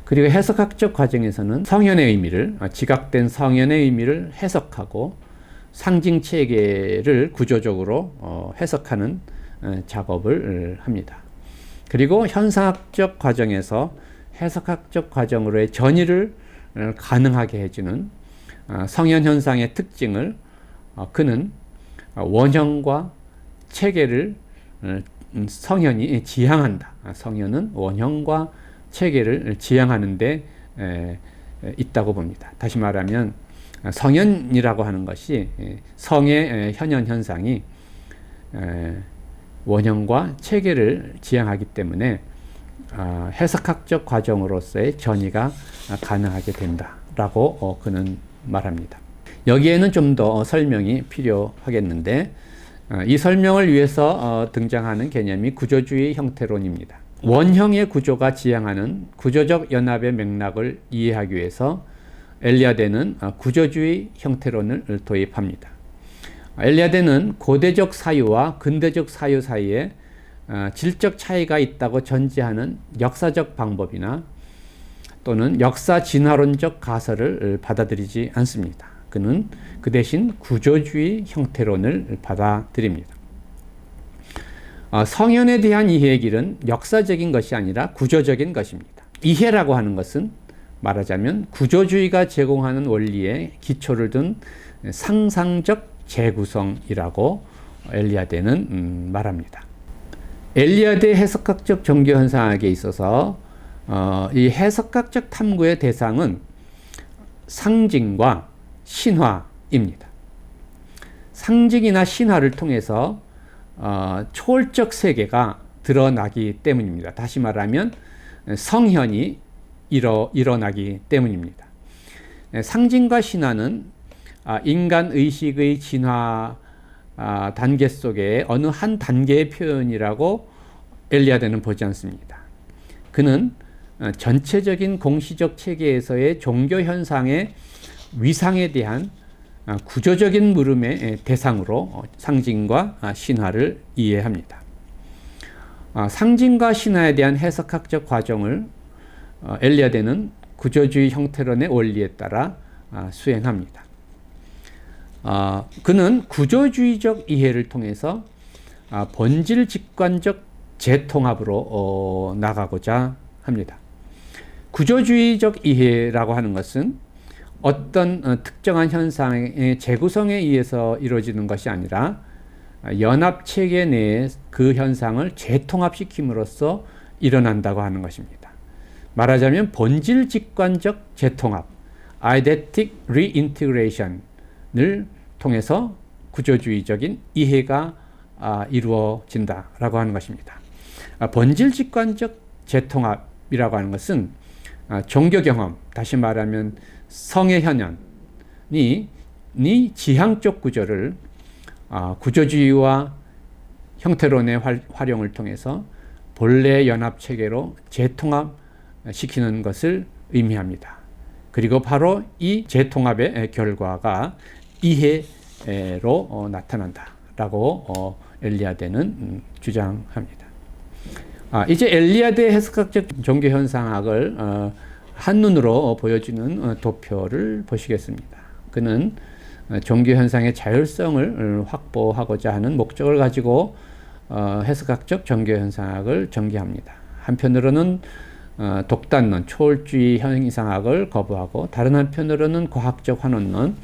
그리고 해석학적 과정에서는 성현의 의미를, 지각된 성현의 의미를 해석하고 상징 체계를 구조적으로 해석하는 작업을 합니다. 그리고 현상학적 과정에서 해석학적 과정으로의 전이를 가능하게 해주는 성현 현상의 특징을 그는 원형과 체계를 성현이 지향한다. 성현은 원형과 체계를 지향하는 데 있다고 봅니다. 다시 말하면 성현이라고 하는 것이 성의 현현 현상이 원형과 체계를 지향하기 때문에 해석학적 과정으로서의 전이가 가능하게 된다라고 그는 말합니다. 여기에는 좀 더 설명이 필요하겠는데 이 설명을 위해서 등장하는 개념이 구조주의 형태론입니다. 원형의 구조가 지향하는 구조적 연합의 맥락을 이해하기 위해서 엘리아데는 구조주의 형태론을 도입합니다. 엘리아데는 고대적 사유와 근대적 사유 사이에 질적 차이가 있다고 전제하는 역사적 방법이나 또는 역사 진화론적 가설을 받아들이지 않습니다. 그는 그 대신 구조주의 형태론을 받아들입니다. 성현에 대한 이해의 길은 역사적인 것이 아니라 구조적인 것입니다. 이해라고 하는 것은 말하자면 구조주의가 제공하는 원리에 기초를 둔 상상적 재구성이라고 엘리아데는 말합니다. 엘리아데의 해석학적 종교 현상학에 있어서 이 해석학적 탐구의 대상은 상징과 신화입니다. 상징이나 신화를 통해서 초월적 세계가 드러나기 때문입니다. 다시 말하면 성현이 일어나기 때문입니다. 상징과 신화는 인간 의식의 진화 단계 속에 어느 한 단계의 표현이라고 엘리아데는 보지 않습니다. 그는 전체적인 공시적 체계에서의 종교 현상의 위상에 대한 구조적인 물음의 대상으로 상징과 신화를 이해합니다. 상징과 신화에 대한 해석학적 과정을 엘리아드는 구조주의 형태론의 원리에 따라 수행합니다. 그는 구조주의적 이해를 통해서 본질 직관적 재통합으로 나가고자 합니다. 구조주의적 이해라고 하는 것은 어떤 특정한 현상의 재구성에 의해서 이루어지는 것이 아니라 연합체계 내에 그 현상을 재통합시킴으로써 일어난다고 하는 것입니다. 말하자면 본질 직관적 재통합, eidetic reintegration을 통해서 구조주의적인 이해가 이루어진다라고 하는 것입니다. 본질 직관적 재통합이라고 하는 것은 종교 경험, 다시 말하면 성의 현현이 지향적 구조를 구조주의와 형태론의 활용을 통해서 본래 연합 체계로 재통합시키는 것을 의미합니다. 그리고 바로 이 재통합의 결과가 이해로 나타난다라고 엘리아드는 주장합니다. 이제 엘리아드의 해석학적 종교 현상학을 한눈으로 보여주는 도표를 보시겠습니다. 그는 종교 현상의 자율성을 확보하고자 하는 목적을 가지고 해석학적 종교 현상학을 전개합니다. 한편으로는 독단론, 초월주의 현상학을 거부하고 다른 한편으로는 과학적 환원론,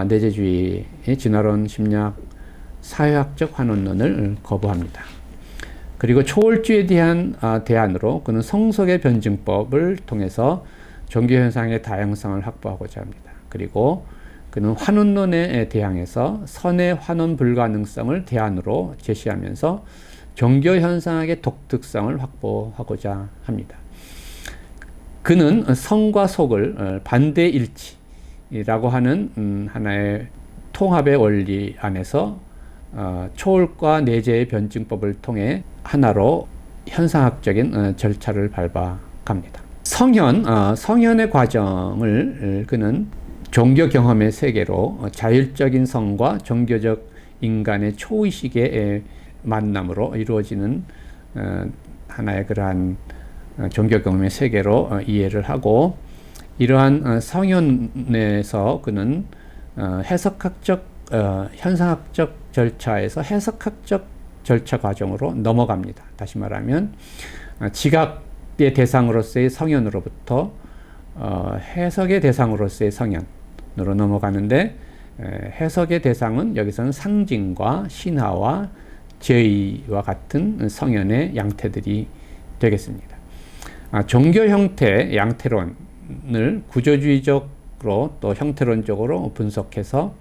내재주의, 진화론, 심리학, 사회학적 환원론을 거부합니다. 그리고 초월주의에 대한 대안으로 그는 성속의 변증법을 통해서 종교현상의 다양성을 확보하고자 합니다. 그리고 그는 환원론에 대항해서 선의 환원 불가능성을 대안으로 제시하면서 종교현상학의 독특성을 확보하고자 합니다. 그는 성과 속을 반대일치라고 하는 하나의 통합의 원리 안에서 초월과 내재의 변증법을 통해 하나로 현상학적인 절차를 밟아갑니다. 성현의 과정을 그는 종교 경험의 세계로 자율적인 성과 종교적 인간의 초의식의 만남으로 이루어지는 하나의 그러한 종교 경험의 세계로 이해를 하고, 이러한 성현에서 그는 해석학적 현상학적 절차에서 해석학적 절차 과정으로 넘어갑니다. 다시 말하면 지각의 대상으로서의 성현으로부터 해석의 대상으로서의 성현으로 넘어가는데, 해석의 대상은 여기서는 상징과 신화와 제의와 같은 성현의 양태들이 되겠습니다. 종교 형태 양태론을 구조주의적으로 또 형태론적으로 분석해서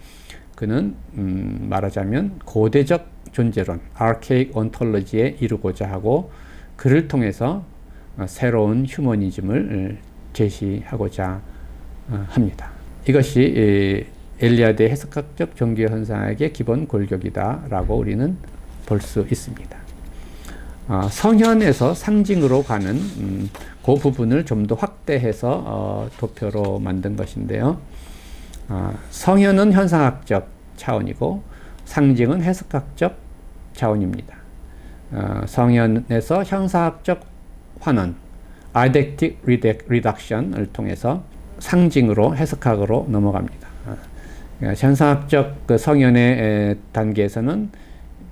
그는 말하자면 고대적 존재론, archaic ontology에 이루고자 하고, 그를 통해서 새로운 휴머니즘을 제시하고자 합니다. 이것이 엘리아드의 해석학적 종교 현상학의 기본 골격이다라고 우리는 볼 수 있습니다. 성현에서 상징으로 가는 그 부분을 좀 더 확대해서 도표로 만든 것인데요. 성현은 현상학적 차원이고 상징은 해석학적 차원입니다. 성현에서 현상학적 환원, eidetic reduction을 통해서 상징으로 해석학으로 넘어갑니다. 현상학적 그 성현의 단계에서는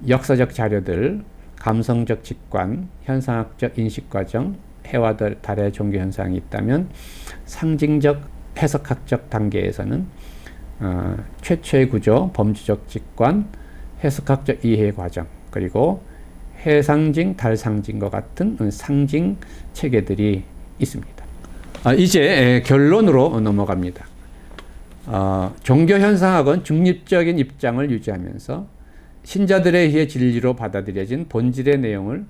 역사적 자료들, 감성적 직관, 현상학적 인식과정, 해와 달의 종교 현상이 있다면, 상징적 해석학적 단계에서는 최초의 구조, 범주적 직관, 해석학적 이해 과정, 그리고 해상징, 달상징과 같은 상징 체계들이 있습니다. 이제 결론으로 넘어갑니다. 종교 현상학은 중립적인 입장을 유지하면서 신자들에 의해 진리로 받아들여진 본질의 내용을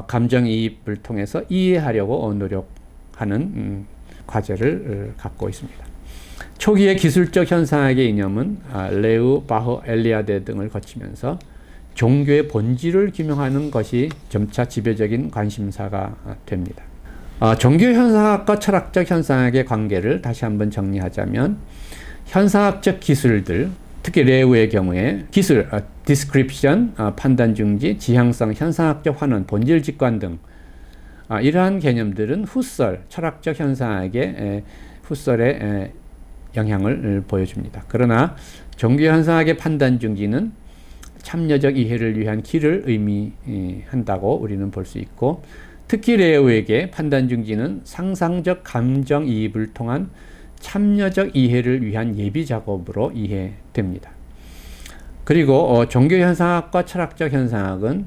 감정이입을 통해서 이해하려고 노력하는 과제를 갖고 있습니다. 초기의 기술적 현상학의 이념은 레우, 바흐, 엘리아드 등을 거치면서 종교의 본질을 규명하는 것이 점차 지배적인 관심사가 됩니다. 종교 현상학과 철학적 현상학의 관계를 다시 한번 정리하자면, 현상학적 기술들, 특히 레우의 경우에 기술, description, 판단 중지, 지향성, 현상학적 환원, 본질 직관 등 이러한 개념들은 훗설, 철학적 현상학의 훗설에 영향을 보여줍니다. 그러나 종교현상학의 판단 중지는 참여적 이해를 위한 길을 의미한다고 우리는 볼 수 있고, 특히 레우에게 판단 중지는 상상적 감정이입을 통한 참여적 이해를 위한 예비 작업으로 이해됩니다. 그리고 종교현상학과 철학적 현상학은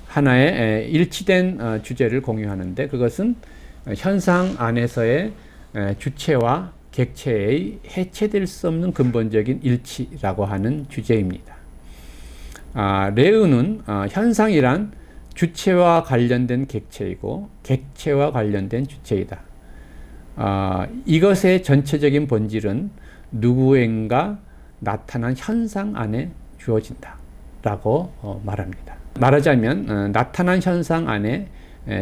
하나의 일치된 주제를 공유하는데, 그것은 현상 안에서의 주체와 객체의 해체될 수 없는 근본적인 일치라고 하는 주제입니다. 레우는 현상이란 주체와 관련된 객체이고 객체와 관련된 주체이다. 이것의 전체적인 본질은 누구인가 나타난 현상 안에 주어진다 라고 말합니다. 말하자면 나타난 현상 안에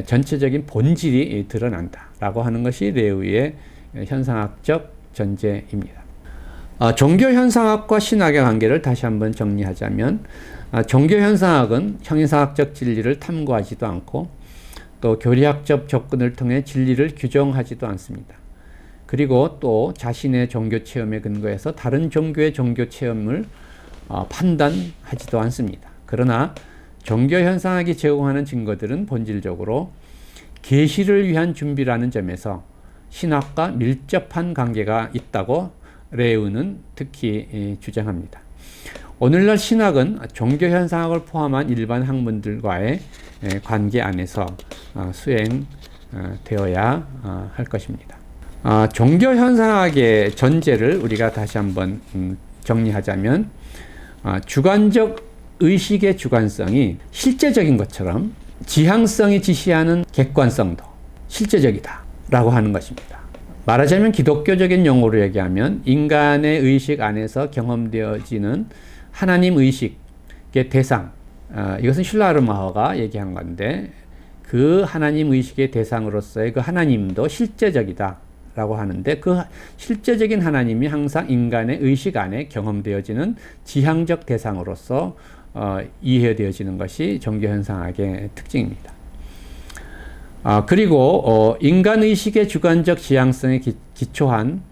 전체적인 본질이 드러난다 라고 하는 것이 레우의 현상학적 전제입니다. 종교현상학과 신학의 관계를 다시 한번 정리하자면, 종교현상학은 형이상학적 진리를 탐구하지도 않고 또 교리학적 접근을 통해 진리를 규정하지도 않습니다. 그리고 또 자신의 종교 체험에 근거해서 다른 종교의 종교 체험을 판단하지도 않습니다. 그러나 종교현상학이 제공하는 증거들은 본질적으로 계시를 위한 준비라는 점에서 신학과 밀접한 관계가 있다고 레우는 특히 주장합니다. 오늘날 신학은 종교현상학을 포함한 일반 학문들과의 관계 안에서 수행되어야 할 것입니다. 종교현상학의 전제를 우리가 다시 한번 정리하자면, 주관적 의식의 주관성이 실제적인 것처럼 지향성이 지시하는 객관성도 실제적이다 라고 하는 것입니다. 말하자면 기독교적인 용어로 얘기하면 인간의 의식 안에서 경험되어지는 하나님 의식의 대상, 이것은 슐라르마허가 얘기한 건데, 그 하나님 의식의 대상으로서의 그 하나님도 실제적이다 라고 하는데, 그 실제적인 하나님이 항상 인간의 의식 안에 경험되어지는 지향적 대상으로서 이해되어지는 것이 종교현상학의 특징입니다. 그리고 인간의식의 주관적 지향성에 기초한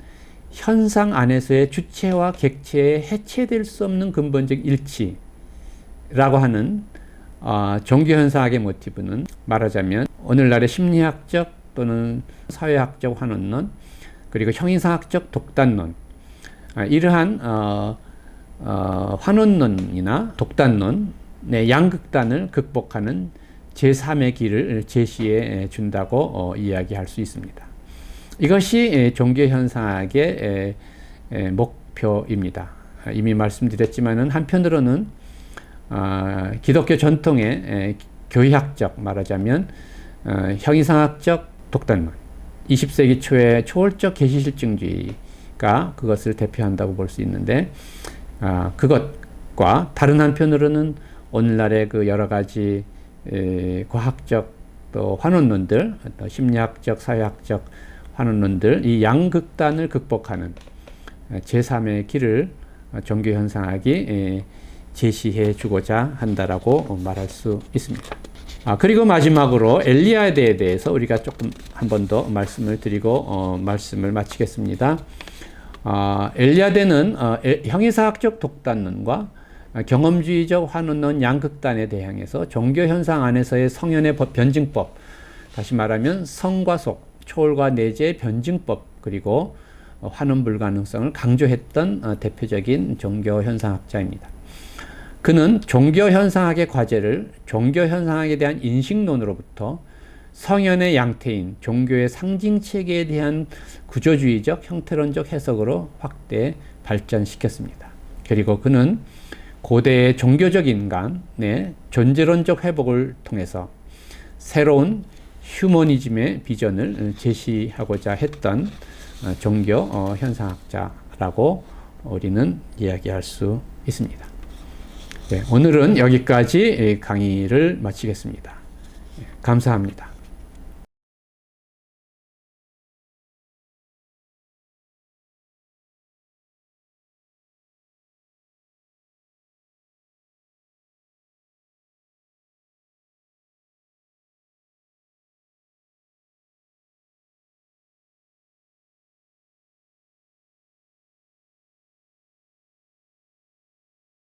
현상 안에서의 주체와 객체의 해체될 수 없는 근본적 일치라고 하는 종교현상학의 모티브는, 말하자면 오늘날의 심리학적 또는 사회학적 환원론, 그리고 형이상학적 독단론, 이러한 환원론이나 독단론의 양극단을 극복하는 제3의 길을 제시해 준다고 이야기할 수 있습니다. 이것이 종교현상학의 목표입니다. 이미 말씀드렸지만은 한편으로는 기독교 전통의 교리학적, 말하자면 형이상학적 독단론, 20세기 초의 초월적 계시실증주의가 그것을 대표한다고 볼 수 있는데, 그것과 다른 한편으로는 오늘날의 그 여러 가지 과학적 또 환원론들, 또 심리학적, 사회학적 환원론들, 이 양극단을 극복하는 제3의 길을 종교현상학이 제시해 주고자 한다라고 말할 수 있습니다. 그리고 마지막으로 엘리아드에 대해서 우리가 조금 한 번 더 말씀을 드리고 말씀을 마치겠습니다. 엘리아드는 형이상학적 독단론과 경험주의적 환원론 양극단에 대항해서 종교현상 안에서의 성현의 변증법, 다시 말하면 성과 속, 초월과 내재의 변증법, 그리고 환원 불가능성을 강조했던 대표적인 종교현상학자입니다. 그는 종교현상학의 과제를 종교현상학에 대한 인식론으로부터 성현의 양태인 종교의 상징체계에 대한 구조주의적 형태론적 해석으로 확대 발전시켰습니다. 그리고 그는 고대의 종교적 인간의 존재론적 회복을 통해서 새로운 휴머니즘의 비전을 제시하고자 했던 종교 현상학자라고 우리는 이야기할 수 있습니다. 네, 오늘은 여기까지 강의를 마치겠습니다. 감사합니다.